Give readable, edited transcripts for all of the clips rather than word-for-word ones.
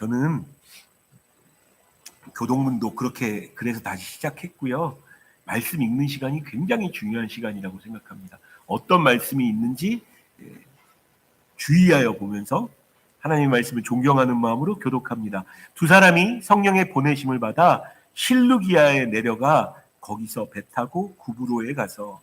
저는 교동문도 그래서 다시 시작했고요. 말씀 읽는 시간이 굉장히 중요한 시간이라고 생각합니다. 어떤 말씀이 있는지 주의하여 보면서 하나님의 말씀을 존경하는 마음으로 교독합니다. 두 사람이 성령의 보내심을 받아 실루기아에 내려가 거기서 배 타고 구브로에 가서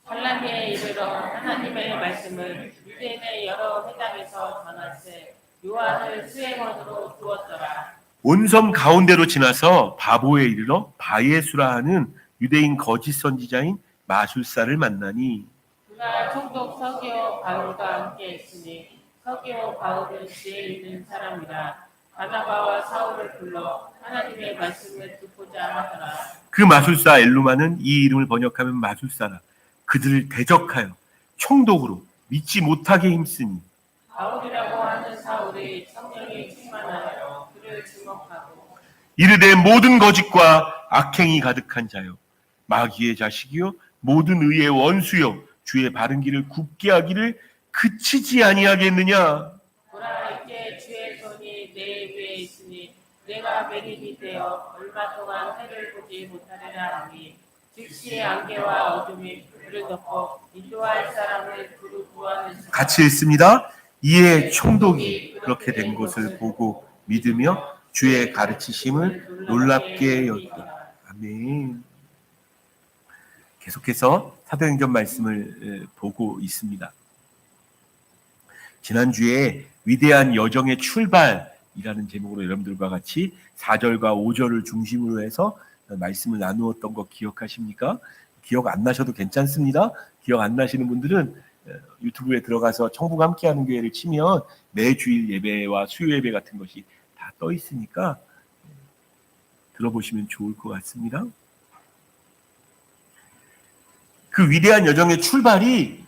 살라미에 이르러 하나님의 말씀을 유대인의 여러 회당에서 전할세 요한을 수행원으로 두었더라. 온 섬 가운데로 지나서 바보에 이르러 바예수라 하는 유대인 거짓 선지자인 마술사를 만나니 그날 총독 서기오 바울과 함께 있으니 서기오 바울은 지혜 있는 사람이라 바나바와 사울을 불러 하나님의 말씀을 듣고자 하더라. 그 마술사 엘루마는 이 이름을 번역하면 마술사라. 그들을 대적하여 총독으로 믿지 못하게 힘쓰니 바울이라고 하는 사울이 성령이 충만하여 그를 주목하고 이르되 모든 거짓과 악행이 가득한 자요 마귀의 자식이요 모든 의의 원수요 주의 바른 길을 굽게 하기를 그치지 아니하겠느냐. 보라 이제 주의 손이 내 위에 있으니 내가 맹인이 되어 얼마 동안 해를 보지 못하리라 하니 즉시 안개와 어둠이 그를 덮어 인도할 사람을 그로 구하는 자. 같이 읽습니다. 이에 총독이 그렇게 된 것을 보고 믿으며 주의 가르치심을 놀랍게 여기더라. 아멘. 계속해서 사도행전 말씀을 보고 있습니다. 지난주에 위대한 여정의 출발이라는 제목으로 여러분들과 같이 4절과 5절을 중심으로 해서 말씀을 나누었던 거 기억하십니까? 기억 안 나셔도 괜찮습니다. 기억 안 나시는 분들은 유튜브에 들어가서 청북 함께하는 교회를 치면 매주일 예배와 수요 예배 같은 것이 다 떠 있으니까 들어보시면 좋을 것 같습니다. 그 위대한 여정의 출발이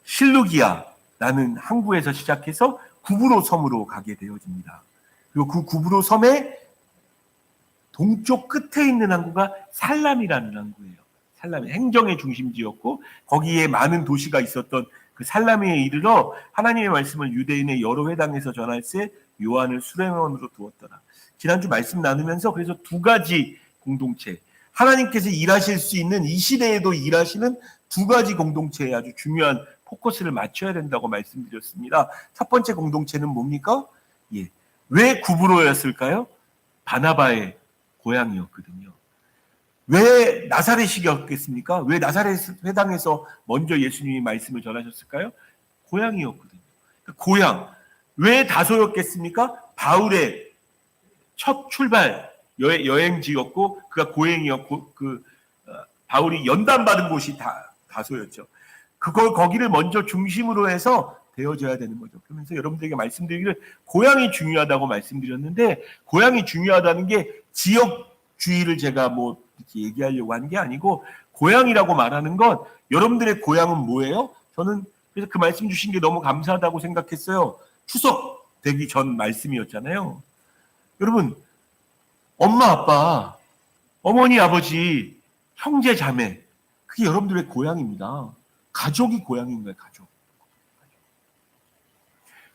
실루기아라는 항구에서 시작해서 구브로 섬으로 가게 되어집니다. 그리고 그 구브로 섬의 동쪽 끝에 있는 항구가 살람이라는 항구예요. 살람이 행정의 중심지였고 거기에 많은 도시가 있었던 그 살라미에 이르러 하나님의 말씀을 유대인의 여러 회당에서 전할세 요한을 수행원으로 두었더라. 지난주 말씀 나누면서 그래서 두 가지 공동체, 하나님께서 일하실 수 있는 이 시대에도 일하시는 두 가지 공동체에 아주 중요한 포커스를 맞춰야 된다고 말씀드렸습니다. 첫 번째 공동체는 뭡니까? 왜 구브로였을까요? 바나바의 고향이었거든요. 왜 나사렛이었겠습니까? 왜 나사렛 회당에서 먼저 예수님이 말씀을 전하셨을까요? 고향이었거든요. 고향. 왜 다소였겠습니까? 바울의 첫 출발 여행지였고 그가 고행이었고 바울이 연단받은 곳이 다소였죠. 거기를 먼저 중심으로 해서 되어져야 되는 거죠. 그러면서 여러분들에게 말씀드리기를 고향이 중요하다고 말씀드렸는데 고향이 중요하다는 게 지역주의를 제가 이렇게 얘기하려고 하는 게 아니고 고향이라고 말하는 건 여러분들의 고향은 뭐예요? 저는 그래서 그 말씀 주신 게 너무 감사하다고 생각했어요. 추석 되기 전 말씀이었잖아요. 여러분 엄마 아빠 어머니 아버지 형제 자매 그게 여러분들의 고향입니다. 가족이 고향인 거예요. 가족.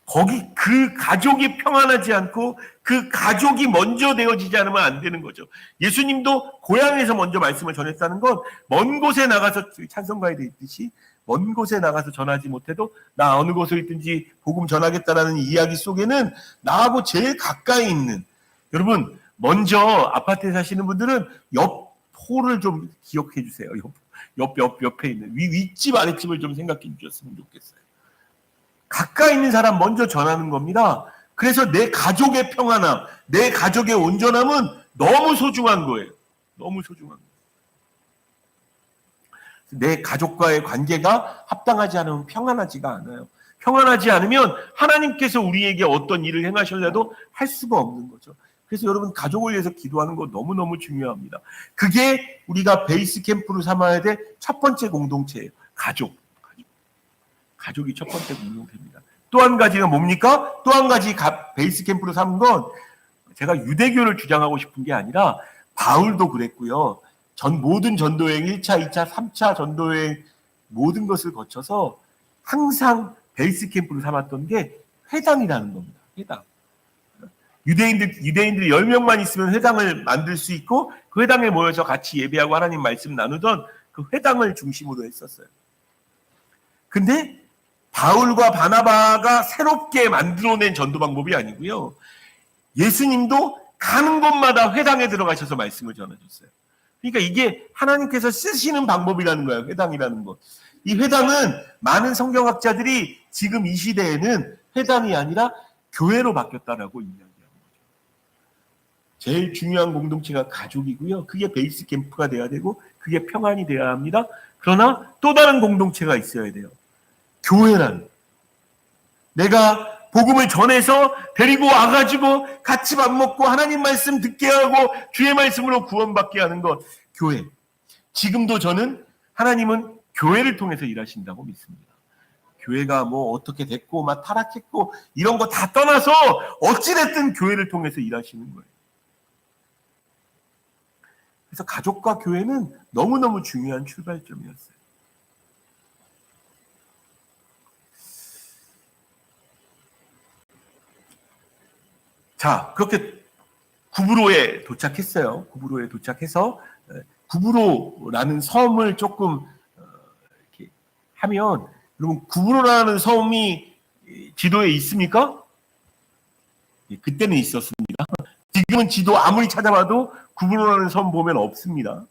거기 그 가족이 평안하지 않고 그 가족이 먼저 되어지지 않으면 안 되는 거죠. 예수님도 고향에서 먼저 말씀을 전했다는 건 먼 곳에 나가서 찬송가에 되어 있듯이 먼 곳에 나가서 전하지 못해도 나 어느 곳에 있든지 복음 전하겠다라는 이야기 속에는 나하고 제일 가까이 있는 여러분 먼저 아파트에 사시는 분들은 옆 호를 좀 기억해 주세요. 옆에 있는 윗집 아랫집을 좀 생각해 주셨으면 좋겠어요. 가까이 있는 사람 먼저 전하는 겁니다. 그래서 내 가족의 평안함, 내 가족의 온전함은 너무 소중한 거예요. 너무 소중한 거예요. 내 가족과의 관계가 합당하지 않으면 평안하지가 않아요. 평안하지 않으면 하나님께서 우리에게 어떤 일을 행하실래도 할 수가 없는 거죠. 그래서 여러분 가족을 위해서 기도하는 거 너무너무 중요합니다. 그게 우리가 베이스 캠프로 삼아야 될 첫 번째 공동체예요. 가족이 첫 번째 공동체입니다. 또 한 가지가 뭡니까? 또 한 가지 베이스 캠프로 삼은 건 제가 유대교를 주장하고 싶은 게 아니라 바울도 그랬고요. 모든 전도여행 1차, 2차, 3차 전도여행 모든 것을 거쳐서 항상 베이스 캠프로 삼았던 게 회당이라는 겁니다. 회당. 유대인들 10명만 있으면 회당을 만들 수 있고 그 회당에 모여서 같이 예배하고 하나님 말씀 나누던 그 회당을 중심으로 했었어요. 근데 바울과 바나바가 새롭게 만들어낸 전도 방법이 아니고요. 예수님도 가는 곳마다 회당에 들어가셔서 말씀을 전해줬어요. 그러니까 이게 하나님께서 쓰시는 방법이라는 거예요. 회당이라는 것. 이 회당은 많은 성경학자들이 지금 이 시대에는 회당이 아니라 교회로 바뀌었다라고 이야기합니다. 제일 중요한 공동체가 가족이고요. 그게 베이스 캠프가 돼야 되고 그게 평안이 돼야 합니다. 그러나 또 다른 공동체가 있어야 돼요. 교회란 내가 복음을 전해서 데리고 와가지고 같이 밥 먹고 하나님 말씀 듣게 하고 주의 말씀으로 구원받게 하는 것. 교회. 지금도 저는 하나님은 교회를 통해서 일하신다고 믿습니다. 교회가 뭐 어떻게 됐고 막 타락했고 이런 거 다 떠나서 어찌됐든 교회를 통해서 일하시는 거예요. 그래서 가족과 교회는 너무너무 중요한 출발점이었어요. 자, 그렇게 구브로에 도착했어요. 구브로에 도착해서 구브로라는 섬을 조금 이렇게 하면 여러분 구브로라는 섬이 지도에 있습니까? 예, 그때는 있었습니다. 지금은 지도 아무리 찾아봐도 구브로라는 섬 보면 없습니다.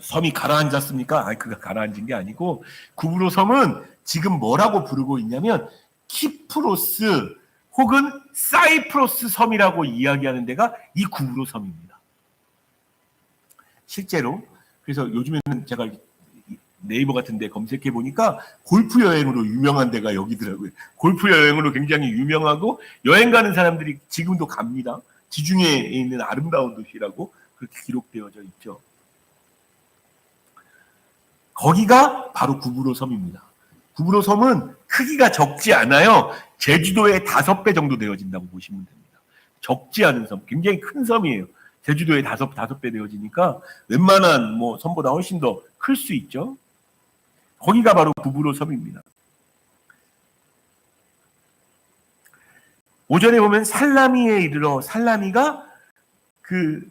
섬이 가라앉았습니까? 아니, 그가 가라앉은 게 아니고 구브로 섬은 지금 뭐라고 부르고 있냐면 키프로스 혹은 사이프러스 섬이라고 이야기하는 데가 이 구브로 섬입니다. 실제로 그래서 요즘에는 제가 네이버 같은 데 검색해 보니까 골프 여행으로 유명한 데가 여기더라고요. 골프 여행으로 굉장히 유명하고 여행 가는 사람들이 지금도 갑니다. 지중해에 있는 아름다운 도시라고 그렇게 기록되어져 있죠. 거기가 바로 구브로 섬입니다. 구브로 섬은 크기가 적지 않아요. 제주도의 5배 정도 되어진다고 보시면 됩니다. 적지 않은 섬, 굉장히 큰 섬이에요. 제주도의 5배 되어지니까 웬만한 뭐 섬보다 훨씬 더 클 수 있죠. 거기가 바로 구브로 섬입니다. 5절에 보면 살라미에 이르러 살라미가 그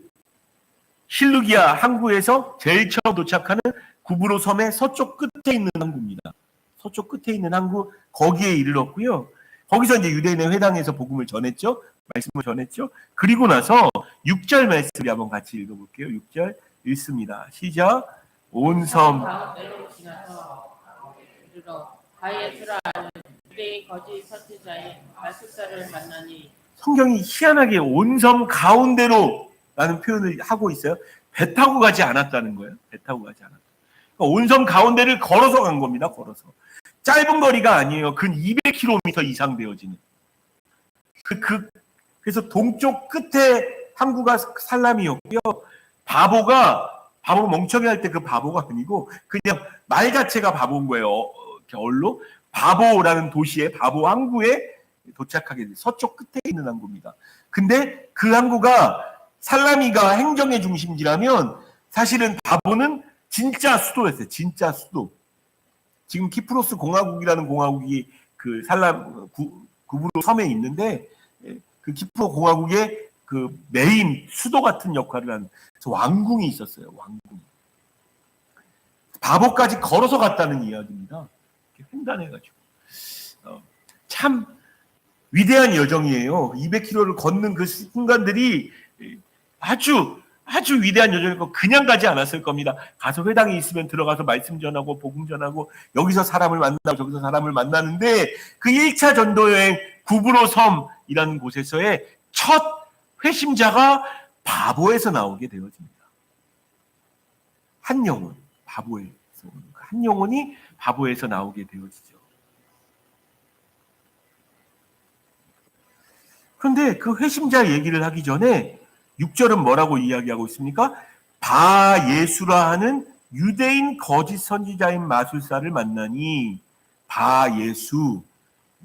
실루기아 항구에서 제일 처음 도착하는 구브로 섬의 서쪽 끝에 있는 항구입니다. 서쪽 끝에 있는 항구 거기에 이르렀고요. 거기서 이제 유대인의 회당에서 복음을 전했죠. 말씀을 전했죠. 그리고 나서 6절 말씀을 한번 같이 읽어볼게요. 6절 읽습니다. 시작. 온 섬 가운데로 지나서 이르러 바이에스라 하는 유대인 거짓 선지자의 말숙사를 만나니 성경이 희한하게 온 섬 가운데로 라는 표현을 하고 있어요. 배 타고 가지 않았다는 거예요. 배 타고 가지 않았다. 그러니까 온 섬 가운데를 걸어서 간 겁니다. 걸어서. 짧은 거리가 아니에요. 근 200km 이상 되어지는. 그래서 동쪽 끝에 항구가 살람이었고요. 바보 멍청이 할 때 그 바보가 아니고 그냥 말 자체가 바보인 거예요. 얼로 바보라는 도시에 바보 항구에 도착하게 돼요. 서쪽 끝에 있는 항구입니다. 근데 그 항구가 살라미가 행정의 중심지라면 사실은 바보는 진짜 수도였어요. 진짜 수도. 지금 키프로스 공화국이라는 공화국이 그 구브로 섬에 있는데 그 키프로 공화국의 그 메인 수도 같은 역할을 하는 왕궁이 있었어요. 왕궁. 바보까지 걸어서 갔다는 이야기입니다. 횡단해가지고 참 위대한 여정이에요. 200km를 걷는 그 순간들이 아주 위대한 여정이고 그냥 가지 않았을 겁니다. 가서 회당에 있으면 들어가서 말씀 전하고 복음 전하고 여기서 사람을 만나고 저기서 사람을 만나는데 그 1차 전도 여행 구브로 섬이라는 곳에서의 첫 회심자가 바보에서 나오게 되어집니다. 한 영혼, 바보에서 한 영혼이 바보에서 나오게 되어지죠. 그런데 그 회심자 얘기를 하기 전에 6절은 뭐라고 이야기하고 있습니까? 바예수라 하는 유대인 거짓 선지자인 마술사를 만나니 바예수.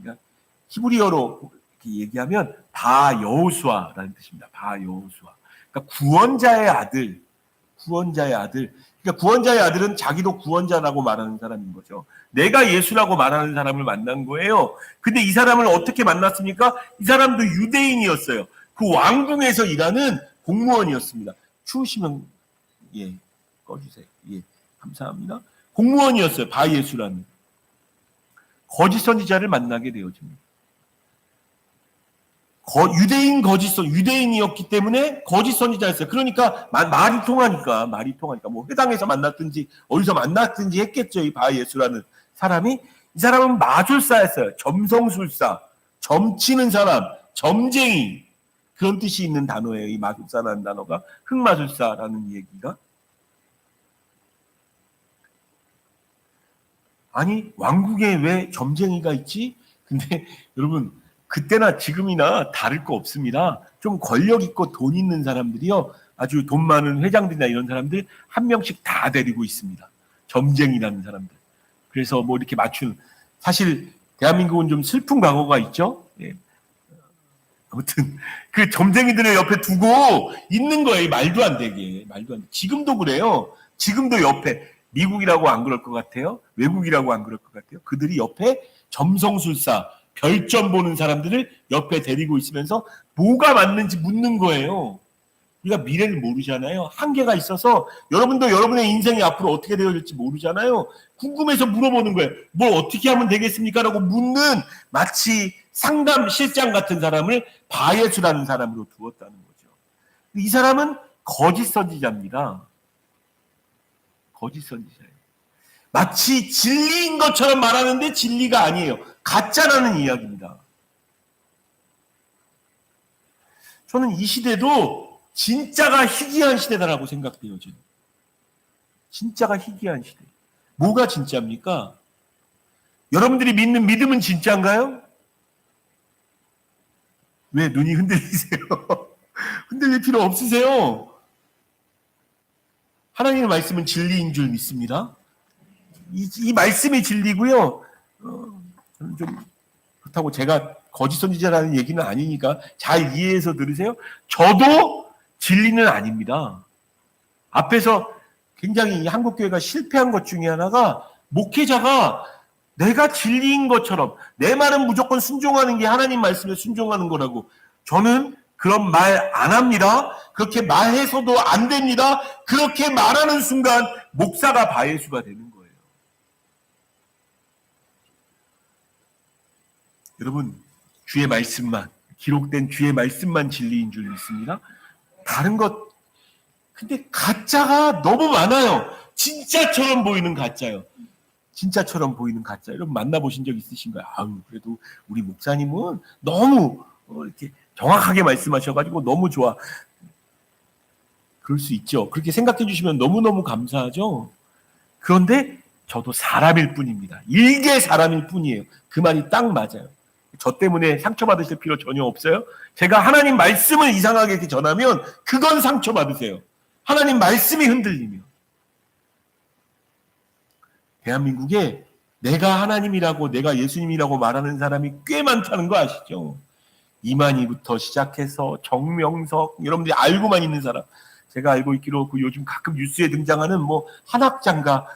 그러니까 히브리어로 이렇게 얘기하면 바여호수아라는 뜻입니다. 바여호수아. 그러니까 구원자의 아들. 그러니까 구원자의 아들은 자기도 구원자라고 말하는 사람인 거죠. 내가 예수라고 말하는 사람을 만난 거예요. 근데 이 사람을 어떻게 만났습니까? 이 사람도 유대인이었어요. 그 왕궁에서 일하는 공무원이었습니다. 추우시면 예 꺼주세요. 예 감사합니다. 공무원이었어요. 바예수라는 거짓 선지자를 만나게 되어집니다. 유대인이었기 때문에 거짓 선지자였어요. 그러니까 말이 통하니까 뭐 회당에서 만났든지 어디서 만났든지 했겠죠. 이 바예수라는 사람이. 이 사람은 마술사였어요. 점성술사, 점치는 사람, 점쟁이, 그런 뜻이 있는 단어예요. 이 마술사라는 단어가, 흑마술사라는 얘기가. 아니 왕국에 왜 점쟁이가 있지? 근데 여러분 그때나 지금이나 다를 거 없습니다. 좀 권력 있고 돈 있는 사람들이요, 아주 돈 많은 회장들이나 이런 사람들 한 명씩 다 데리고 있습니다. 점쟁이라는 사람들. 그래서 뭐 이렇게 맞추는, 사실 대한민국은 좀 슬픈 과거가 있죠. 예. 아무튼 그 점쟁이들을 옆에 두고 있는 거예요. 말도 안 되게. 지금도 그래요. 지금도 옆에, 미국이라고 안 그럴 것 같아요? 외국이라고 안 그럴 것 같아요? 그들이 옆에 점성술사, 별점 보는 사람들을 옆에 데리고 있으면서 뭐가 맞는지 묻는 거예요. 우리가 미래를 모르잖아요. 한계가 있어서 여러분도 여러분의 인생이 앞으로 어떻게 되어질지 모르잖아요. 궁금해서 물어보는 거예요. 뭘 어떻게 하면 되겠습니까? 라고 묻는, 마치 상담 실장 같은 사람을 바예수라는 사람으로 두었다는 거죠. 이 사람은 거짓 선지자입니다. 거짓 선지자예요. 마치 진리인 것처럼 말하는데 진리가 아니에요. 가짜라는 이야기입니다. 저는 이 시대도 진짜가 희귀한 시대다라고 생각돼요. 저는. 진짜가 희귀한 시대. 뭐가 진짜입니까? 여러분들이 믿는 믿음은 진짜인가요? 왜 눈이 흔들리세요? 흔들릴 필요 없으세요. 하나님의 말씀은 진리인 줄 믿습니다. 이 말씀이 진리고요. 저는 좀 그렇다고 제가 거짓 선지자라는 얘기는 아니니까 잘 이해해서 들으세요. 저도 진리는 아닙니다. 앞에서 굉장히 한국교회가 실패한 것 중에 하나가, 목회자가 내가 진리인 것처럼 내 말은 무조건 순종하는 게 하나님 말씀에 순종하는 거라고. 저는 그런 말 안 합니다. 그렇게 말해서도 안 됩니다. 그렇게 말하는 순간 목사가 바예수가 되는 거예요. 여러분, 주의 말씀만, 기록된 주의 말씀만 진리인 줄 믿습니다. 다른 것, 근데 가짜가 너무 많아요. 진짜처럼 보이는 가짜요. 진짜처럼 보이는 가짜. 여러분 만나보신 적 있으신가요? 아유, 그래도 우리 목사님은 너무 이렇게 정확하게 말씀하셔가지고 너무 좋아. 그럴 수 있죠. 그렇게 생각해 주시면 너무너무 감사하죠. 그런데 저도 사람일 뿐입니다. 일개 사람일 뿐이에요. 그 말이 딱 맞아요. 저 때문에 상처받으실 필요 전혀 없어요. 제가 하나님 말씀을 이상하게 이렇게 전하면 그건 상처받으세요. 하나님 말씀이 흔들리면. 대한민국에 내가 하나님이라고, 내가 예수님이라고 말하는 사람이 꽤 많다는 거 아시죠? 이만희부터 시작해서 정명석, 여러분들이 알고만 있는 사람. 제가 알고 있기로 그 요즘 가끔 뉴스에 등장하는 뭐 한학장가,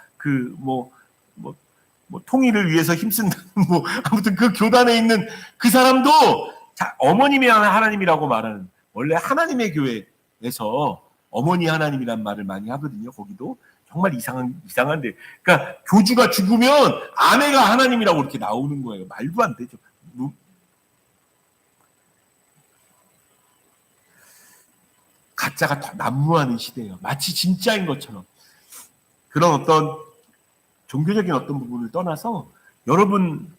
통일을 위해서 힘쓴다는 아무튼 그 교단에 있는 그 사람도 어머님이 하나님이라고 말하는, 원래 하나님의 교회에서 어머니 하나님이란 말을 많이 하거든요. 거기도 정말 이상한데, 그러니까 교주가 죽으면 아내가 하나님이라고 이렇게 나오는 거예요. 말도 안 되죠. 가짜가 더 난무하는 시대예요. 마치 진짜인 것처럼. 그런 어떤 종교적인 어떤 부분을 떠나서 여러분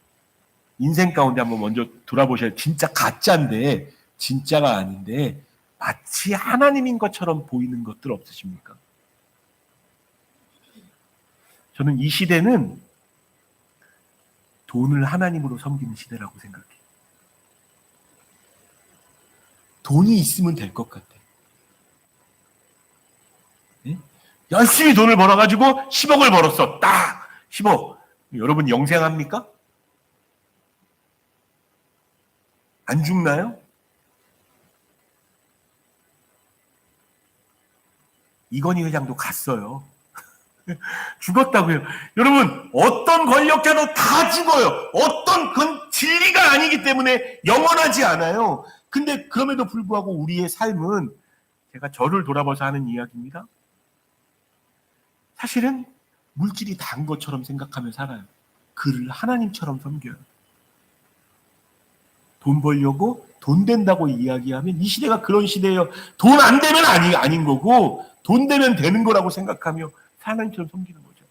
인생 가운데 한번 먼저 돌아보셔야, 진짜 가짜인데, 진짜가 아닌데 마치 하나님인 것처럼 보이는 것들 없으십니까? 저는 이 시대는 돈을 하나님으로 섬기는 시대라고 생각해요. 돈이 있으면 될 것 같아요. 네? 열심히 돈을 벌어가지고 10억을 벌었어. 딱 10억. 여러분 영생합니까? 안 죽나요? 이건희 회장도 갔어요. 죽었다고요. 여러분, 어떤 권력자도 다 죽어요. 어떤 건 진리가 아니기 때문에 영원하지 않아요. 근데 그럼에도 불구하고 우리의 삶은, 제가 저를 돌아봐서 하는 이야기입니다. 사실은 물질이 단 것처럼 생각하며 살아요. 그를 하나님처럼 섬겨요. 돈 벌려고 돈 된다고 이야기하면, 이 시대가 그런 시대예요. 돈 안 되면 아닌 거고, 돈 되면 되는 거라고 생각하며 하나님처럼 섬기는 거죠.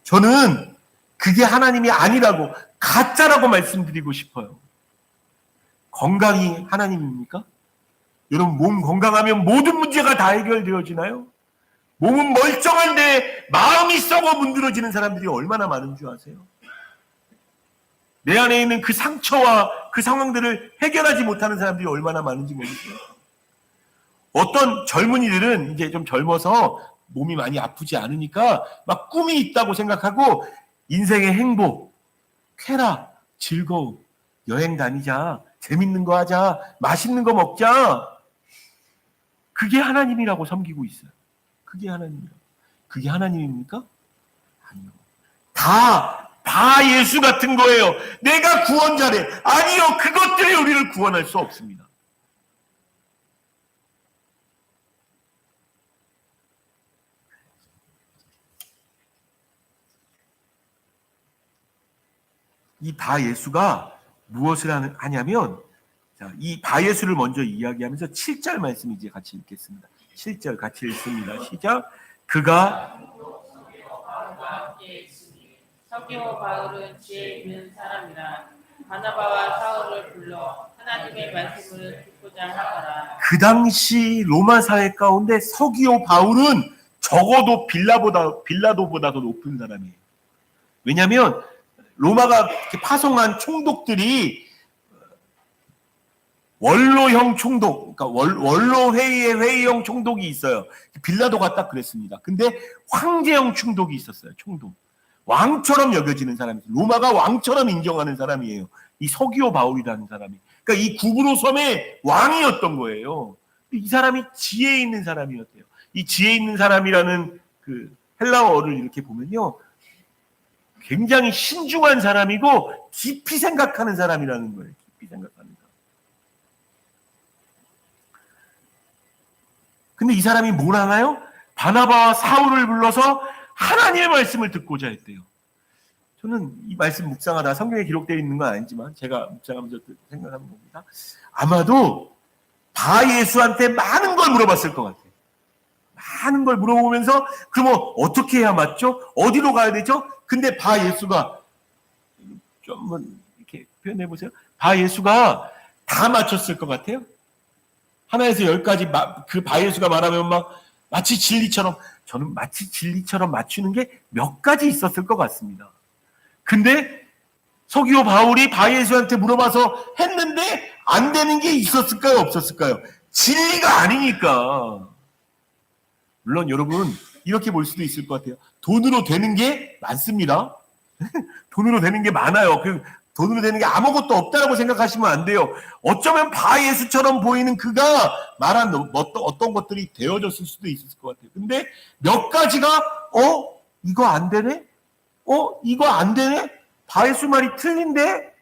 저는 그게 하나님이 아니라고, 가짜라고 말씀드리고 싶어요. 건강이 하나님입니까? 여러분, 몸 건강하면 모든 문제가 다 해결되어지나요? 몸은 멀쩡한데 마음이 썩어 문드러지는 사람들이 얼마나 많은 줄 아세요? 내 안에 있는 그 상처와 그 상황들을 해결하지 못하는 사람들이 얼마나 많은지 모르겠어요. 어떤 젊은이들은 이제 좀 젊어서 몸이 많이 아프지 않으니까 막 꿈이 있다고 생각하고, 인생의 행복, 쾌락, 즐거움, 여행 다니자, 재밌는 거 하자, 맛있는 거 먹자, 그게 하나님이라고 섬기고 있어요. 그게 하나님이라고. 그게 하나님입니까? 아니요. 다 예수 같은 거예요. 내가 구원자래. 아니요. 그것들이 우리를 구원할 수 없습니다. 이 바 예수가 무엇을 하냐면, 자, 이 바 예수를 먼저 이야기하면서 7절 말씀 이제 같이 읽겠습니다. 7절 같이 읽습니다. 시작. 그가 서기오 바울은 지혜 있는 사람이라 바나바와 사울을 불러 하나님의 말씀을 듣고자 하더라. 그 당시 로마 사회 가운데 서기오 바울은 적어도 빌라도보다도 높은 사람이에요. 왜냐하면 로마가 파송한 총독들이 원로형 총독, 그러니까 원로 회의의 회의형 총독이 있어요. 빌라도가 딱 그랬습니다. 근데 황제형 총독이 있었어요. 총독. 왕처럼 여겨지는 사람이에요. 로마가 왕처럼 인정하는 사람이에요. 이 서기오 바울이라는 사람이. 그러니까 이 구브로 섬의 왕이었던 거예요. 이 사람이 지혜 있는 사람이었대요. 이 지혜 있는 사람이라는 그 헬라어를 이렇게 보면요, 굉장히 신중한 사람이고 깊이 생각하는 사람이라는 거예요. 깊이 생각하는 사람. 근데 이 사람이 뭘 하나요? 바나바와 사울을 불러서 하나님의 말씀을 듣고자 했대요. 저는 이 말씀 묵상하다, 성경에 기록되어 있는 건 아니지만 제가 묵상하면서 생각하는 겁니다. 아마도 바 예수한테 많은 걸 물어봤을 것 같아요. 많은 걸 물어보면서, 그러면 어떻게 해야 맞죠? 어디로 가야 되죠? 근데 바 예수가, 좀 이렇게 표현해 보세요. 바 예수가 다 맞췄을 것 같아요. 하나에서 10까지 그 바 예수가 말하면 막 마치 진리처럼, 저는 마치 진리처럼 맞추는 게 몇 가지 있었을 것 같습니다. 근데 서기오 바울이 바 예수한테 물어봐서 했는데 안 되는 게 있었을까요? 없었을까요? 진리가 아니니까. 물론 여러분, 이렇게 볼 수도 있을 것 같아요. 돈으로 되는 게 많습니다. 돈으로 되는 게 많아요. 돈으로 되는 게 아무것도 없다라고 생각하시면 안 돼요. 어쩌면 바 예수처럼 보이는 그가 말한 어떤 것들이 되어졌을 수도 있을 것 같아요. 근데 몇 가지가, 이거 안 되네? 이거 안 되네? 바 예수 말이 틀린데?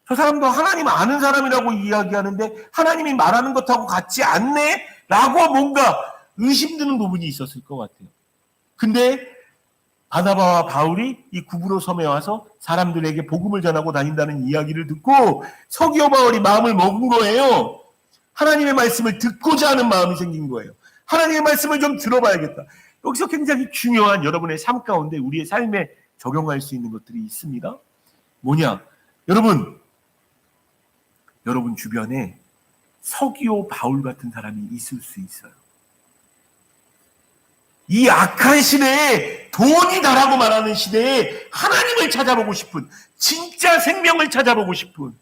저 사람도 하나님 아는 사람이라고 이야기하는데 하나님이 말하는 것하고 같지 않네? 라고 뭔가 의심드는 부분이 있었을 것 같아요. 근데 바나바와 바울이 이 구브로 섬에 와서 사람들에게 복음을 전하고 다닌다는 이야기를 듣고 서기오 바울이 마음을 먹은 거예요. 하나님의 말씀을 듣고자 하는 마음이 생긴 거예요. 하나님의 말씀을 좀 들어봐야겠다. 여기서 굉장히 중요한, 여러분의 삶 가운데 우리의 삶에 적용할 수 있는 것들이 있습니다. 뭐냐? 여러분 주변에 서기오 바울 같은 사람이 있을 수 있어요. 이 악한 시대에, 돈이 다라고 말하는 시대에 하나님을 찾아보고 싶은, 진짜 생명을 찾아보고 싶은,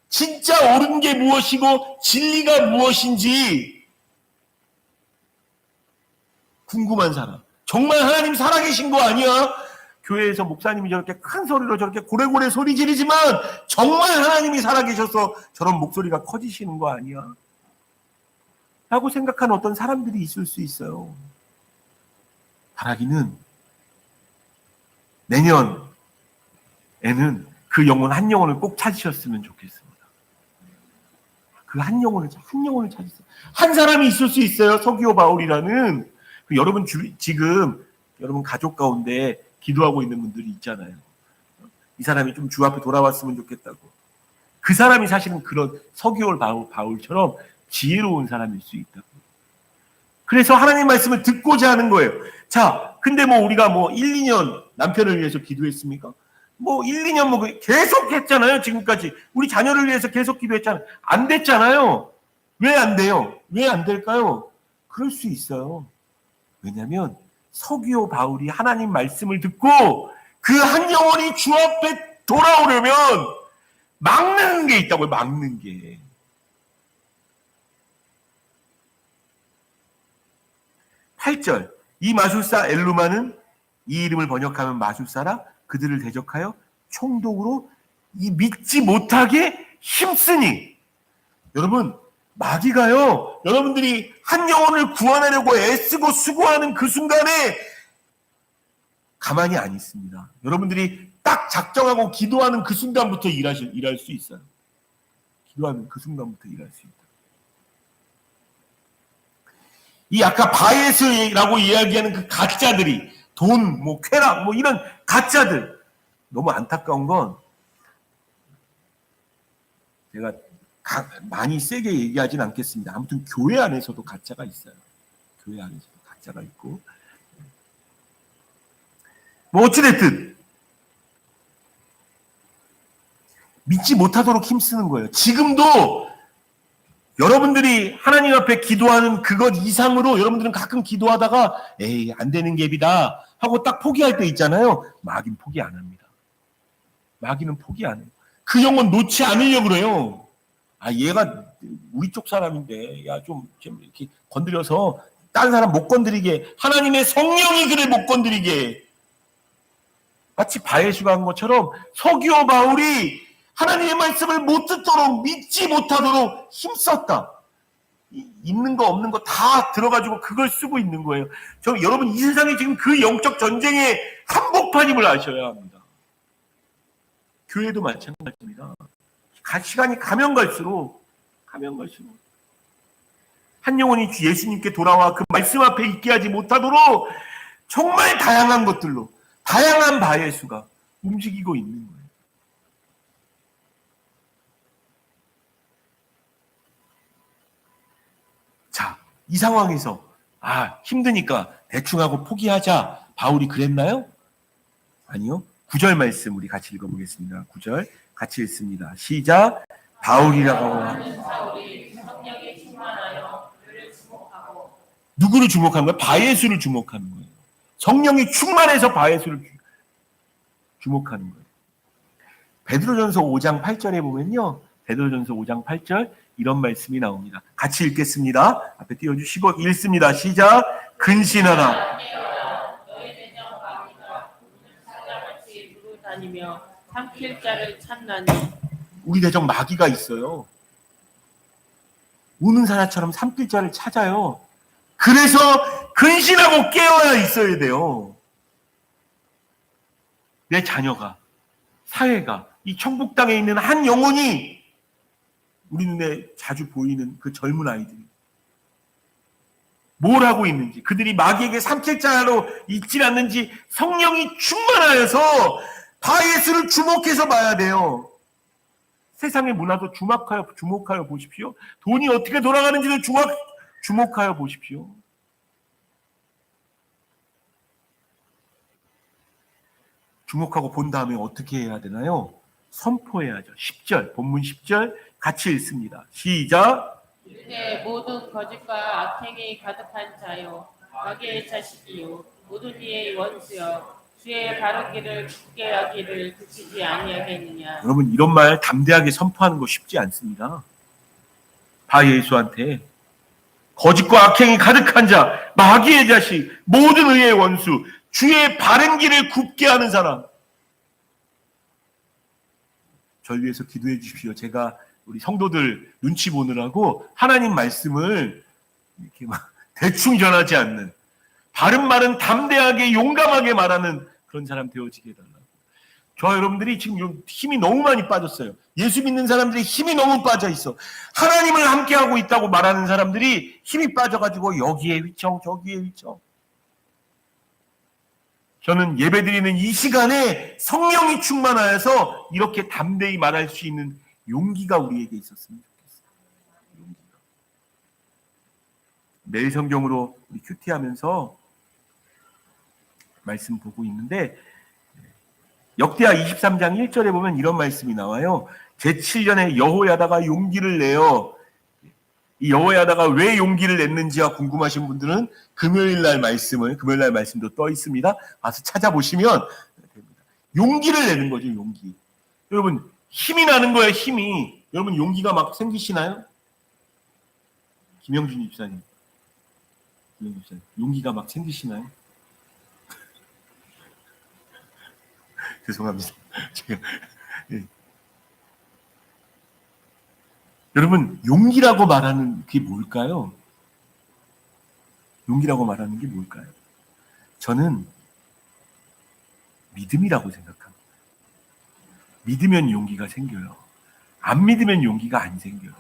진짜 옳은 게 무엇이고 진리가 무엇인지 궁금한 사람. 정말 하나님 살아계신 거 아니야? 교회에서 목사님이 저렇게 큰 소리로 저렇게 고래고래 소리 지르지만 정말 하나님이 살아계셔서 저런 목소리가 커지시는 거 아니야? 라고 생각하는 어떤 사람들이 있을 수 있어요. 바라기는 내년에는 그 영혼 한 영혼을 꼭 찾으셨으면 좋겠습니다. 그 한 영혼을 찾으세요. 한 사람이 있을 수 있어요. 서기오 바울이라는. 여러분 지금 여러분 가족 가운데 기도하고 있는 분들이 있잖아요. 이 사람이 좀 주 앞에 돌아왔으면 좋겠다고. 그 사람이 사실은 그런 서기오 바울처럼 지혜로운 사람일 수 있다고. 그래서 하나님 말씀을 듣고자 하는 거예요. 자, 근데 우리가 1, 2년 남편을 위해서 기도했습니까? 1, 2년 계속 했잖아요. 지금까지. 우리 자녀를 위해서 계속 기도했잖아요. 안 됐잖아요. 왜 안 돼요? 왜 안 될까요? 그럴 수 있어요. 왜냐하면 서기오 바울이 하나님 말씀을 듣고 그 한 영혼이 주 앞에 돌아오려면 막는 게 있다고요. 막는 게. 8절. 이 마술사 엘루마는 이 이름을 번역하면 마술사라 그들을 대적하여 총독으로 이 믿지 못하게 힘쓰니. 여러분, 마귀가요, 여러분들이 한 영혼을 구원하려고 애쓰고 수고하는 그 순간에 가만히 안 있습니다. 여러분들이 딱 작정하고 기도하는 그 순간부터 일할 수 있어요. 기도하는 그 순간부터 일할 수 있다. 이 아까 바예스라고 이야기하는 그 가짜들이 돈, 쾌락, 이런 가짜들. 너무 안타까운 건 제가 많이 세게 얘기하진 않겠습니다. 아무튼 교회 안에서도 가짜가 있어요. 교회 안에서도 가짜가 있고. 어찌됐든 믿지 못하도록 힘쓰는 거예요. 지금도 여러분들이 하나님 앞에 기도하는 그것 이상으로 여러분들은 가끔 기도하다가 에이 안 되는 갭이다 하고 딱 포기할 때 있잖아요. 마귀는 포기 안 합니다. 마귀는 포기 안 해요. 그 영혼 놓지 않으려고 그래요. 얘가 우리 쪽 사람인데 좀 이렇게 건드려서 다른 사람 못 건드리게, 하나님의 성령이 그를 못 건드리게. 마치 바예수가 한 것처럼 서기오 바울이 하나님의 말씀을 못 듣도록, 믿지 못하도록 힘썼다. 있는 거 없는 거 다 들어가지고 그걸 쓰고 있는 거예요. 여러분 이 세상에 지금 그 영적 전쟁의 한복판임을 아셔야 합니다. 교회도 마찬가지입니다. 시간이 가면 갈수록 한 영혼이 예수님께 돌아와 그 말씀 앞에 있게 하지 못하도록 정말 다양한 것들로, 다양한 바예수가 움직이고 있는 거예요. 자, 이 상황에서 힘드니까 대충 하고 포기하자. 바울이 그랬나요? 아니요. 9절 말씀 우리 같이 읽어보겠습니다. 9절 같이 읽습니다. 시작. 바울이라고 하는 사울이 성령에 충만하여 그를 주목하고. 누구를 주목하는 거예요? 바예수를 주목하는 거예요. 성령이 충만해서 바예수를 주목하는 거예요. 베드로전서 5장 8절에 보면요. 베드로전서 5장 8절 이런 말씀이 나옵니다. 같이 읽겠습니다. 앞에 띄워주시고 읽습니다. 시작. 근신하라. 너희 대장 마귀가 우는 사자같이 두루 다니며 삼킬 자를 찾나니. 우리 대적 마귀가 있어요. 우는 사자처럼 삼킬 자를 찾아요. 그래서 근신하고 깨어야 있어야 돼요. 내 자녀가, 사회가, 이 천국 땅에 있는 한 영혼이 우리 눈에 자주 보이는 그 젊은 아이들이 뭘 하고 있는지, 그들이 마귀에게 삼킬 자로 있지 않는지 성령이 충만하여서 바예수를 주목해서 봐야 돼요. 세상의 문화도 주목하여 보십시오. 돈이 어떻게 돌아가는지를 주목하여 보십시오. 주목하고 본 다음에 어떻게 해야 되나요? 선포해야죠. 10절, 본문 10절 같이 읽습니다. 시작. 이르되 모든 거짓과 악행이 가득한 자요 마귀의 자식이요 모든 이의 원수여 주의 바른 길을 굳게 하기를 그치지 아니하겠느냐. 여러분 이런 말 담대하게 선포하는 거 쉽지 않습니다. 바예수한테 거짓과 악행이 가득한 자, 마귀의 자식, 모든 의의 원수, 주의 바른 길을 굽게 하는 사람. 저를 위해서 기도해 주십시오. 제가 우리 성도들 눈치 보느라고 하나님 말씀을 이렇게 막 대충 전하지 않는, 바른 말은 담대하게 용감하게 말하는 그런 사람 되어지게 해달라고. 저와 여러분들이 지금 힘이 너무 많이 빠졌어요. 예수 믿는 사람들이 힘이 너무 빠져 있어. 하나님을 함께하고 있다고 말하는 사람들이 힘이 빠져가지고 여기에 휘청 저기에 휘청. 저는 예배드리는 이 시간에 성령이 충만하여서 이렇게 담대히 말할 수 있는 용기가 우리에게 있었으면 좋겠어요. 용기가. 매일 성경으로 우리 큐티하면서 말씀 보고 있는데 역대하 23장 1절에 보면 이런 말씀이 나와요. 제7년에 여호야다가 용기를 내어, 이 여호야다가 왜 용기를 냈는지가 궁금하신 분들은 금요일 날 말씀도 떠 있습니다. 가서 찾아보시면 됩니다. 용기를 내는 거죠, 용기. 여러분, 힘이 나는 거예요, 힘이. 여러분, 용기가 막 생기시나요? 김영준 집사님. 용기가 막 생기시나요? 죄송합니다. 제가, 예. 여러분, 용기라고 말하는 게 뭘까요? 용기라고 말하는 게 뭘까요? 저는 믿음이라고 생각합니다. 믿으면 용기가 생겨요. 안 믿으면 용기가 안 생겨요.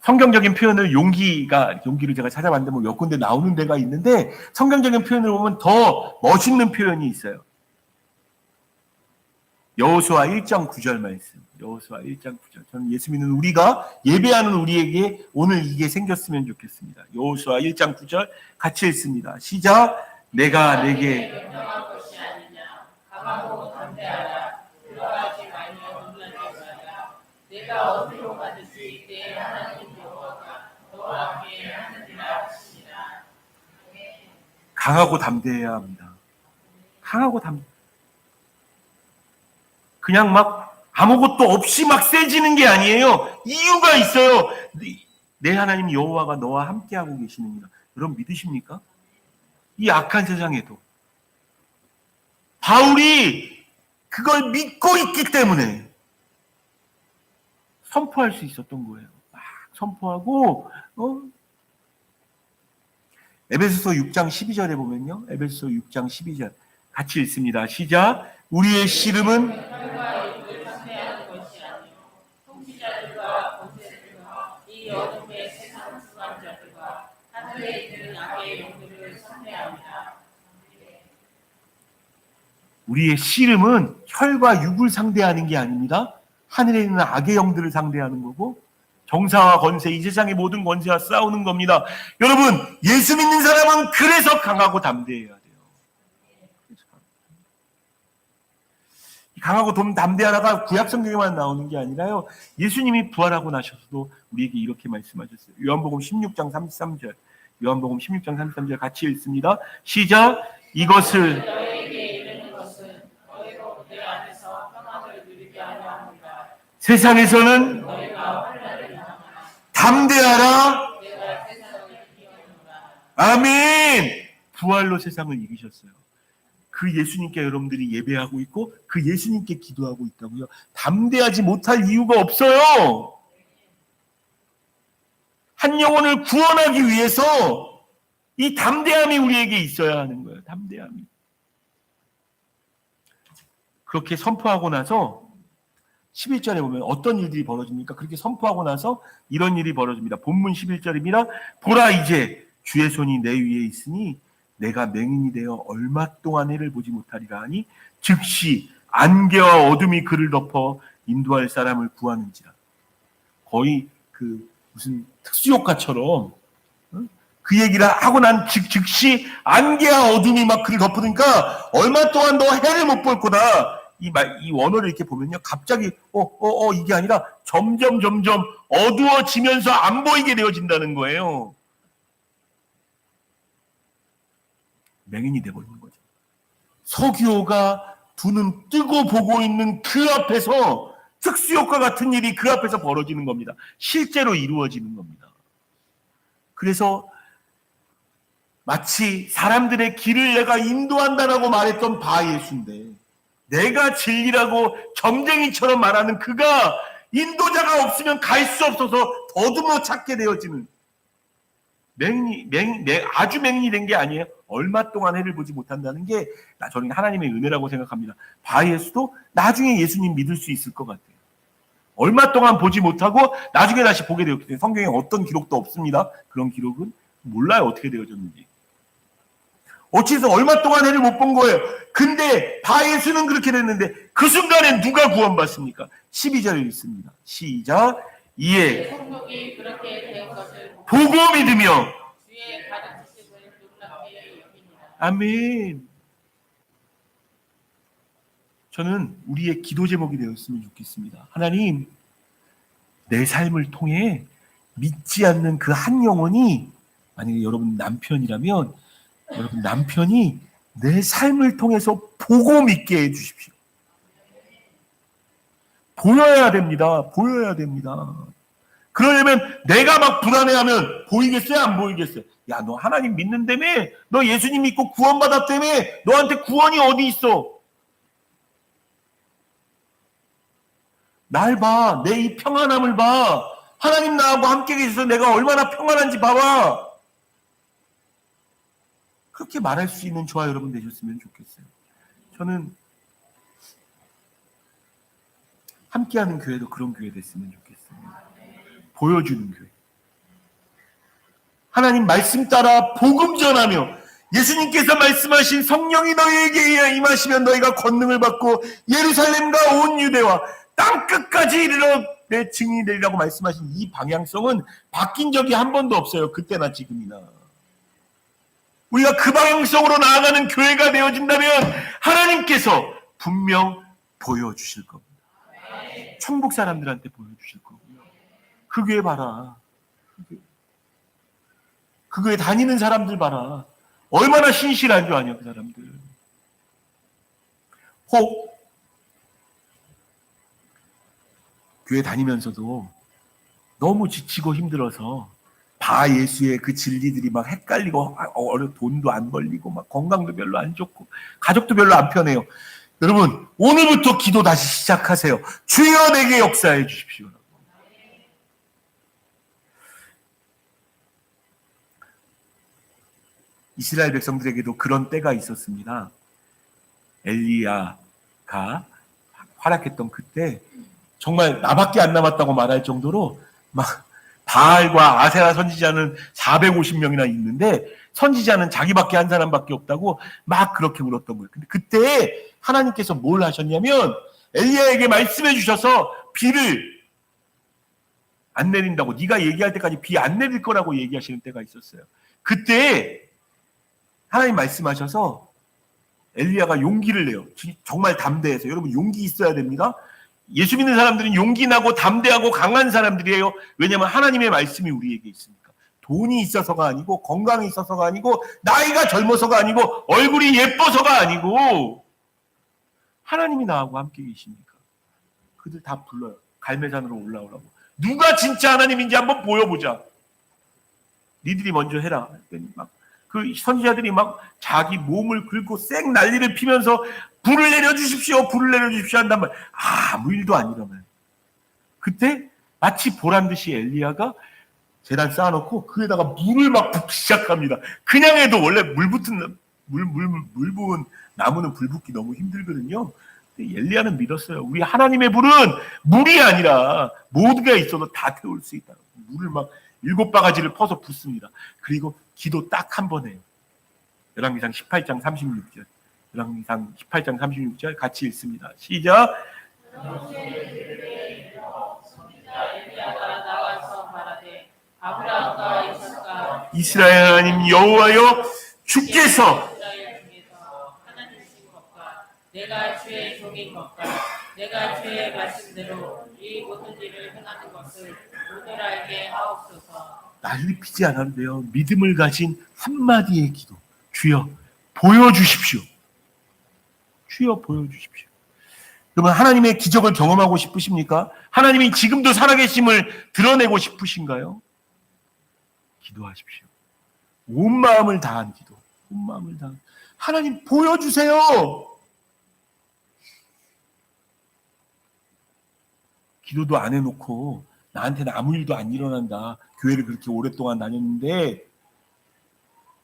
성경적인 표현을 용기를 제가 찾아봤는데 몇 군데 나오는 데가 있는데 성경적인 표현을 보면 더 멋있는 표현이 있어요. 여호수아 1장 9절 말씀. 여호수아 1장 9절. 저는 예수 믿는 우리가 예배하는 우리에게 오늘 이게 생겼으면 좋겠습니다. 여호수아 1장 9절 같이 읽습니다. 시작. 내가 내게 명령한 것이 아니냐. 강하고 담대하라. 들어가지 말며 놀라지 말라. 내가 어디로 가든지 내 하나님 여호와가 너와 함께 하느니라 하시니라. 강하고 담대해야 합니다. 강하고 담대. 그냥 막 아무것도 없이 막 세지는 게 아니에요. 이유가 있어요. 내 하나님 여호와가 너와 함께하고 계시느니라. 여러분 믿으십니까? 이 악한 세상에도 바울이 그걸 믿고 있기 때문에 선포할 수 있었던 거예요. 막 선포하고 에베소서 6장 12절에 보면요. 에베소서 6장 12절 같이 읽습니다. 시작. 우리의 씨름은 혈과 육을 상대하는 것이 아니요 통치자들과 권세들과 이 어둠의 세상 수반자들과 하늘에 있는 악의 영들을 상대합니다. 우리의 씨름은 혈과 육을 상대하는 게 아닙니다. 하늘에 있는 악의 영들을 상대하는 거고 정사와 권세, 이 세상의 모든 권세와 싸우는 겁니다. 여러분, 예수 믿는 사람은 그래서 강하고 담대해야 돼요. 강하고 담대하라가 구약 성경에만 나오는 게 아니라요. 예수님이 부활하고 나셔서도 우리에게 이렇게 말씀하셨어요. 요한복음 16장 33절. 요한복음 16장 33절 같이 읽습니다. 시작. 이것을 너에게 이르는 것은 너희로 내 안에서 평안을 누리게 하려 합니다. 세상에서는 너희가 환난을 당하나 담대하라. 내가 세상을 이기노라. 아멘. 부활로 세상을 이기셨어요. 그 예수님께 여러분들이 예배하고 있고 그 예수님께 기도하고 있다고요. 담대하지 못할 이유가 없어요. 한 영혼을 구원하기 위해서 이 담대함이 우리에게 있어야 하는 거예요. 담대함이. 그렇게 선포하고 나서 11절에 보면 어떤 일들이 벌어집니까? 그렇게 선포하고 나서 이런 일이 벌어집니다. 본문 11절입니다. 보라 이제 주의 손이 내 위에 있으니 내가 맹인이 되어 얼마 동안 해를 보지 못하리라 하니 즉시 안개와 어둠이 그를 덮어 인도할 사람을 구하는지라. 거의 그 무슨 특수효과처럼 그 얘기를 하고 난 즉시 안개와 어둠이 막 그를 덮으니까 얼마 동안 너 해를 못 볼 거다. 이 원어를 이렇게 보면요. 갑자기 이게 아니라 점점 어두워지면서 안 보이게 되어진다는 거예요. 맹인이 돼버리는 거죠. 서기오가 두 눈 뜨고 보고 있는 그 앞에서 특수효과 같은 일이 그 앞에서 벌어지는 겁니다. 실제로 이루어지는 겁니다. 그래서 마치 사람들의 길을 내가 인도한다라고 말했던 바 예수인데 내가 진리라고 점쟁이처럼 말하는 그가 인도자가 없으면 갈 수 없어서 더듬어 찾게 되어지는 아주 맹리된 게 아니에요. 얼마 동안 해를 보지 못한다는 게 저는 하나님의 은혜라고 생각합니다. 바예수도 나중에 예수님 믿을 수 있을 것 같아요. 얼마 동안 보지 못하고 나중에 다시 보게 되었기 때문에 성경에 어떤 기록도 없습니다. 그런 기록은 몰라요. 어떻게 되어졌는지. 어찌해서 얼마 동안 해를 못 본 거예요. 근데 바예수는 그렇게 됐는데 그 순간에 누가 구원받습니까? 12절에 있습니다. 시작. 이에 성록이 그렇게 된 것을 보고 믿으며 주의 가르치심을 놀랍게 여기니라. 아멘. 저는 우리의 기도 제목이 되었으면 좋겠습니다. 하나님, 내 삶을 통해 믿지 않는 그 한 영혼이, 만약에 여러분 남편이라면 여러분 남편이 내 삶을 통해서 보고 믿게 해주십시오. 보여야 됩니다. 보여야 됩니다. 그러려면 내가 막 불안해하면 보이겠어요? 안 보이겠어요? 야, 너 하나님 믿는다며? 너 예수님 믿고 구원받았다며? 너한테 구원이 어디 있어? 날 봐. 내 이 평안함을 봐. 하나님 나하고 함께 계셔서 내가 얼마나 평안한지 봐봐. 그렇게 말할 수 있는 저와 여러분 되셨으면 좋겠어요. 저는 함께하는 교회도 그런 교회 됐으면 좋겠어요. 보여주는 교회. 하나님 말씀 따라 복음 전하며 예수님께서 말씀하신 성령이 너희에게 임하시면 너희가 권능을 받고 예루살렘과 온 유대와 땅 끝까지 이르러 내 증인이 되리라고 말씀하신 이 방향성은 바뀐 적이 한 번도 없어요. 그때나 지금이나. 우리가 그 방향성으로 나아가는 교회가 되어진다면 하나님께서 분명 보여주실 겁니다. 천국 사람들한테 보여주실 거고요. 그 교회 봐라. 그 교회 다니는 사람들 봐라. 얼마나 신실한 줄 아냐, 그 사람들. 혹 교회 다니면서도 너무 지치고 힘들어서 바예수의 그 진리들이 막 헷갈리고 돈도 안 벌리고 막 건강도 별로 안 좋고 가족도 별로 안 편해요. 여러분, 오늘부터 기도 다시 시작하세요. 주여 내게 역사해 주십시오. 이스라엘 백성들에게도 그런 때가 있었습니다. 엘리야가 활약했던 그때 정말 나밖에 안 남았다고 말할 정도로 막 바알과 아세라 선지자는 450명이나 있는데 선지자는 자기밖에 한 사람밖에 없다고 막 그렇게 울었던 거예요. 근데 그때 하나님께서 뭘 하셨냐면 엘리야에게 말씀해 주셔서 비를 안 내린다고, 네가 얘기할 때까지 비 안 내릴 거라고 얘기하시는 때가 있었어요. 그때 하나님 말씀하셔서 엘리야가 용기를 내요. 정말 담대해서. 여러분 용기 있어야 됩니다. 예수 믿는 사람들은 용기 나고 담대하고 강한 사람들이에요. 왜냐하면 하나님의 말씀이 우리에게 있으니까. 돈이 있어서가 아니고 건강이 있어서가 아니고 나이가 젊어서가 아니고 얼굴이 예뻐서가 아니고 하나님이 나하고 함께 계시니까. 그들 다 불러요. 갈매산으로 올라오라고. 누가 진짜 하나님인지 한번 보여보자. 니들이 먼저 해라. 막 그 선지자들이 막 자기 몸을 긁고 쌩 난리를 피면서 불을 내려주십시오. 불을 내려주십시오 한단 말. 아무 일도 안 일어나요. 그때 마치 보란 듯이 엘리야가 제단 쌓아놓고 그에다가 물을 막 붓기 시작합니다. 그냥 해도 원래 물 부은 나무는 불 붙기 너무 힘들거든요. 근데 엘리야는 믿었어요. 우리 하나님의 불은 물이 아니라 모두가 있어도 다 태울 수 있다. 물을 막 7바가지를 퍼서 붓습니다. 그리고 기도 딱 한 번 해요. 열왕기상 18장 36절. 열왕기상 18장 36절 같이 읽습니다. 시작. 이스라엘 하나님 여호와여 주께서 내가 주의 종인 것과 내가 주의 말씀대로 이 모든 일을 행하는 것을 모두 알게 하옵소서. 난리 피지 않아도 돼요. 믿음을 가진 한마디의 기도. 주여 보여주십시오. 주여 보여주십시오. 여러분 하나님의 기적을 경험하고 싶으십니까? 하나님이 지금도 살아계심을 드러내고 싶으신가요? 기도하십시오. 온 마음을 다한 기도. 온 마음을 다한. 하나님 보여주세요. 기도도 안 해놓고 나한테는 아무 일도 안 일어난다. 교회를 그렇게 오랫동안 다녔는데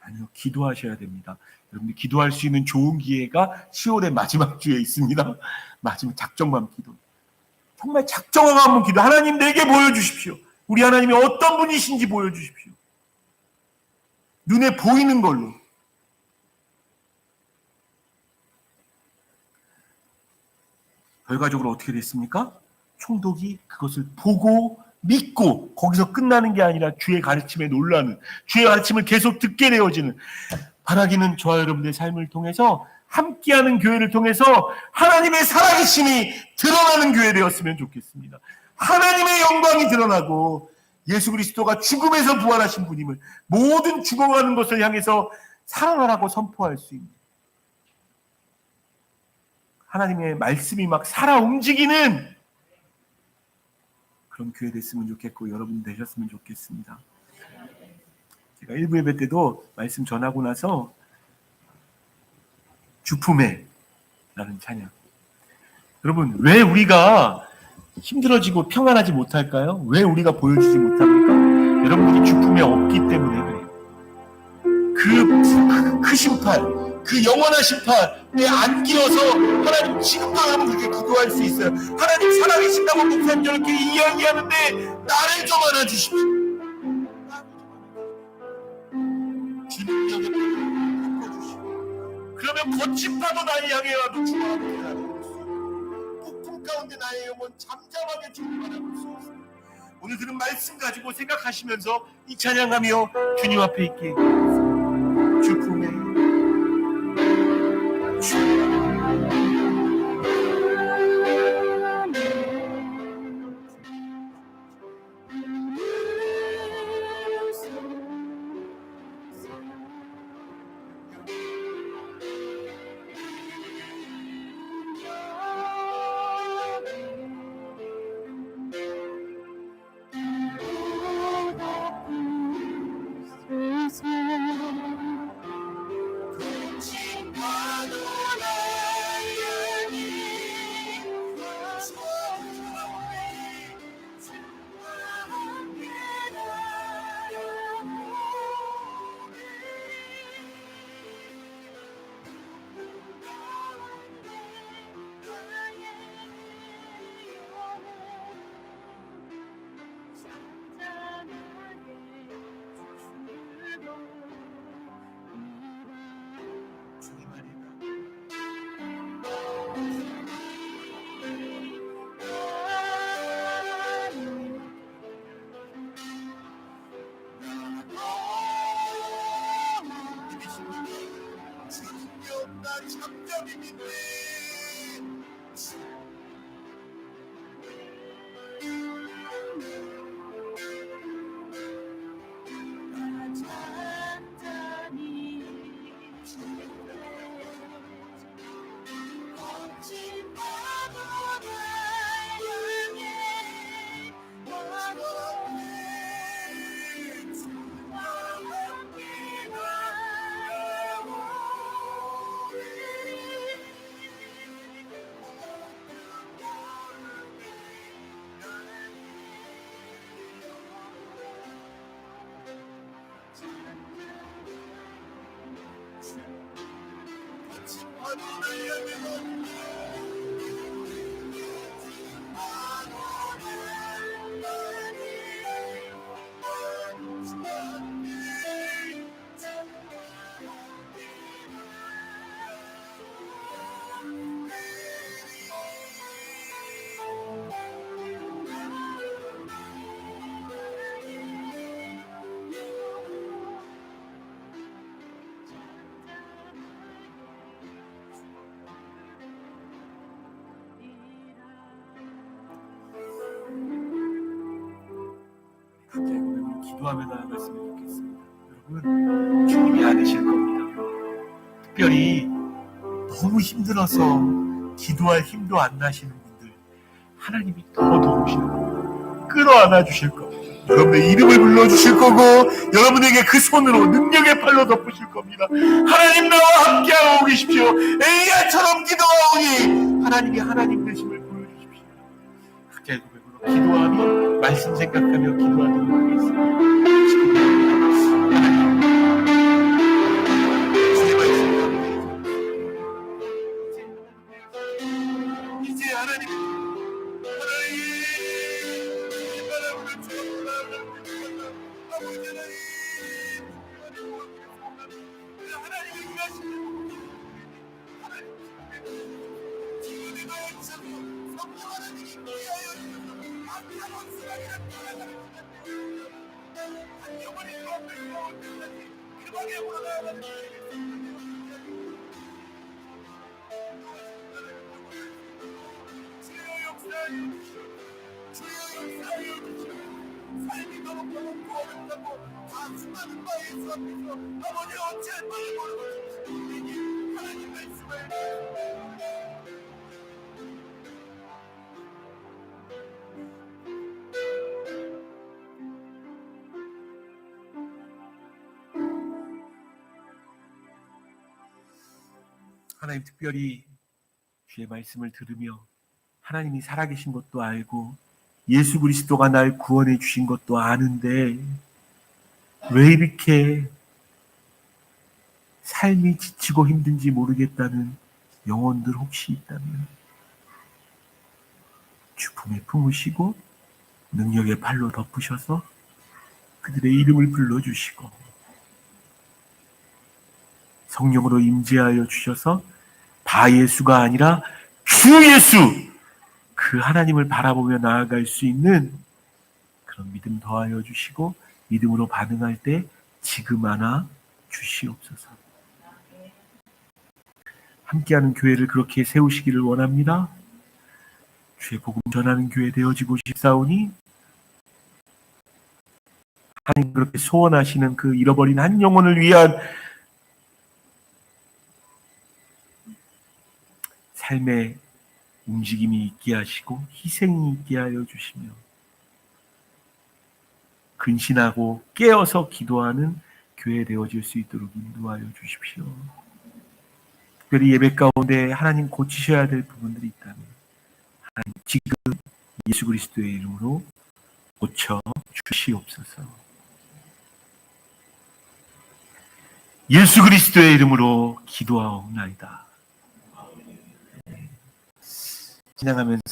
아니요, 기도하셔야 됩니다. 여러분들 기도할 수 있는 좋은 기회가 10월의 마지막 주에 있습니다. 마지막 작정맘 기도. 정말 작정하고 기도. 하나님 내게 보여주십시오. 우리 하나님이 어떤 분이신지 보여주십시오. 눈에 보이는 걸로. 결과적으로 어떻게 됐습니까? 총독이 그것을 보고 믿고 거기서 끝나는 게 아니라 주의 가르침에 놀라는, 주의 가르침을 계속 듣게 되어지는, 바라기는 저와 여러분들의 삶을 통해서, 함께하는 교회를 통해서 하나님의 살아계심이 드러나는 교회 되었으면 좋겠습니다. 하나님의 영광이 드러나고 예수 그리스도가 죽음에서 부활하신 분임을, 모든 죽어가는 것을 향해서 살아나라고 선포할 수 있는, 하나님의 말씀이 막 살아 움직이는 그런 교회 됐으면 좋겠고, 여러분 되셨으면 좋겠습니다. 제가 1부 예배 때도 말씀 전하고 나서 주품에 라는 찬양. 여러분, 왜 우리가 힘들어지고 평안하지 못할까요? 왜 우리가 보여주지 못합니까? 여러분들이 주품에 없기 때문에 그래요. 그 심판, 그 영원한 심판에 안기어서 하나님 지금도 여러분 그렇게 기도할 수 있어요. 하나님 살아계신다고 목사님 저렇게 이야기하는데 나를 좀 안아주십시오. 주님 여기 바꿔주시고, 그러면 거친 파도 나를 향해 와도 주님을 바라볼 수 있어요. 폭풍 가운데 나의 영혼 잠잠하게 주님을 바라볼 수 있어요. 오늘 들은 말씀 가지고 생각하시면서 이 찬양하며 주님 앞에 있게 주품에 기도하며 나아갔으면 좋겠습니다. 여러분, 주님이 안으실 겁니다. 특별히 너무 힘들어서 기도할 힘도 안 나시는 분들, 하나님이 더 도우시는 겁니다. 끌어안아 주실 겁니다. 여러분의 이름을 불러주실 거고, 여러분에게 그 손으로 능력의 팔로 덮으실 겁니다. 하나님 나와 함께하고 계십시오. 엘리야처럼 기도하오니 하나님이 하나님 되심을 보여주십시오. 각자의 고백으로 기도하며 말씀 생각하며 기도하도록 하겠습니다. 하나님, 이 바람을 주옵소서. 아버지 하나님의 일하시는 지금이 너처럼 성령 하나님이 귀하여 아무나 원수라기를 떠나가는 한 영혼이 그 앞에 나올 때까지 그 방에 올라가는 주여 역사하여 주여 역사하여 삶이 너무 고맙고 어렵다고 다 수많은 바에서 앞에서 아버지 어찌할 바를 모르고 우리에게 하나님 말씀을 하나님, 특별히 주의 말씀을 들으며 하나님이 살아계신 것도 알고 예수 그리스도가 날 구원해 주신 것도 아는데 왜 이렇게 삶이 지치고 힘든지 모르겠다는 영혼들 혹시 있다면 주 품에 품으시고 능력의 팔로 덮으셔서 그들의 이름을 불러주시고 성령으로 임재하여 주셔서 바예수가 아니라 주 예수, 그 하나님을 바라보며 나아갈 수 있는 그런 믿음 더하여 주시고 믿음으로 반응할 때 지금 하나 주시옵소서. 함께하는 교회를 그렇게 세우시기를 원합니다. 주의 복음 전하는 교회 되어지고 싶사오니 하나님 그렇게 소원하시는 그 잃어버린 한 영혼을 위한 삶의 움직임이 있게 하시고 희생이 있게 하여 주시며 근신하고 깨어서 기도하는 교회 되어질 수 있도록 인도하여 주십시오. 특별히 예배 가운데 하나님 고치셔야 될 부분들이 있다면 하나님 지금 예수 그리스도의 이름으로 고쳐 주시옵소서. 예수 그리스도의 이름으로 기도하옵나이다. 지나가면서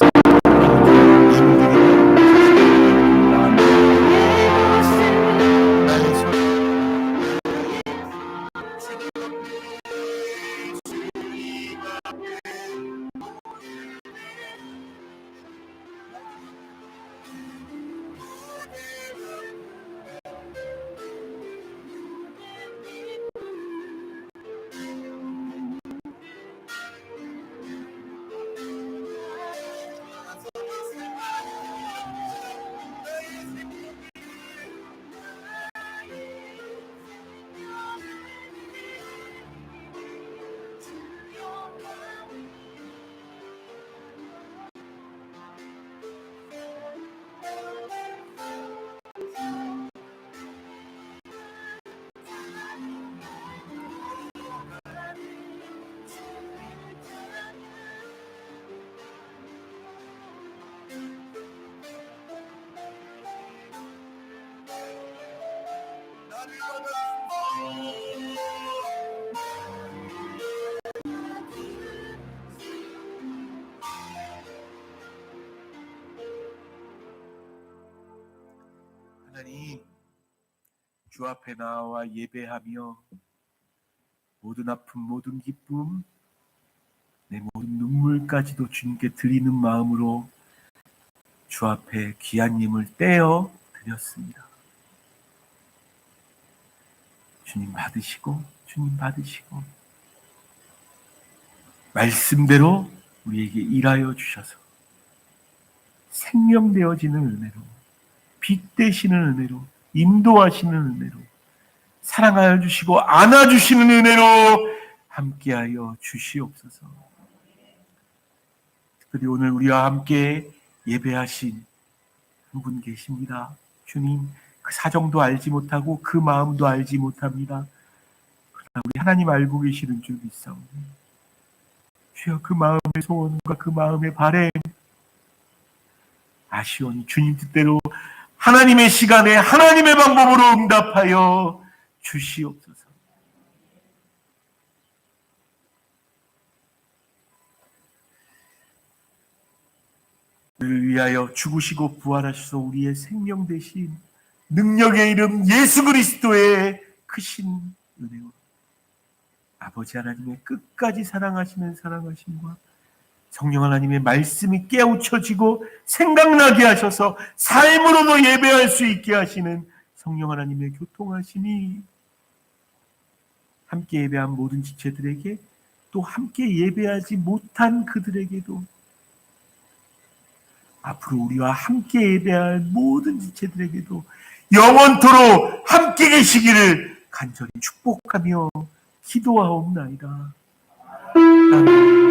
하나님, 주 앞에 나와 예배하며 모든 아픔, 모든 기쁨, 내 모든 눈물까지도 주님께 드리는 마음으로 주 앞에 귀한 힘을 떼어 드렸습니다. 주님 받으시고 주님 받으시고 말씀대로 우리에게 일하여 주셔서 생명되어지는 은혜로, 빛 되시는 은혜로, 인도하시는 은혜로, 사랑하여 주시고 안아주시는 은혜로 함께하여 주시옵소서. 특별히 오늘 우리와 함께 예배하신 한 분 계십니다. 주님, 그 사정도 알지 못하고 그 마음도 알지 못합니다. 그러나 우리 하나님 알고 계시는 줄 믿사오니 주여, 그 마음의 소원과 그 마음의 바람 아시오니 주님 뜻대로 하나님의 시간에 하나님의 방법으로 응답하여 주시옵소서. 우리를 위하여 죽으시고 부활하셔서 우리의 생명 되신 능력의 이름 예수 그리스도의 크신 은혜와 아버지 하나님의 끝까지 사랑하시는 사랑하심과 성령 하나님의 말씀이 깨우쳐지고 생각나게 하셔서 삶으로도 예배할 수 있게 하시는 성령 하나님의 교통하심이 함께 예배한 모든 지체들에게 또 함께 예배하지 못한 그들에게도 앞으로 우리와 함께 예배할 모든 지체들에게도 영원토록 함께 계시기를 간절히 축복하며 기도하옵나이다. 아멘.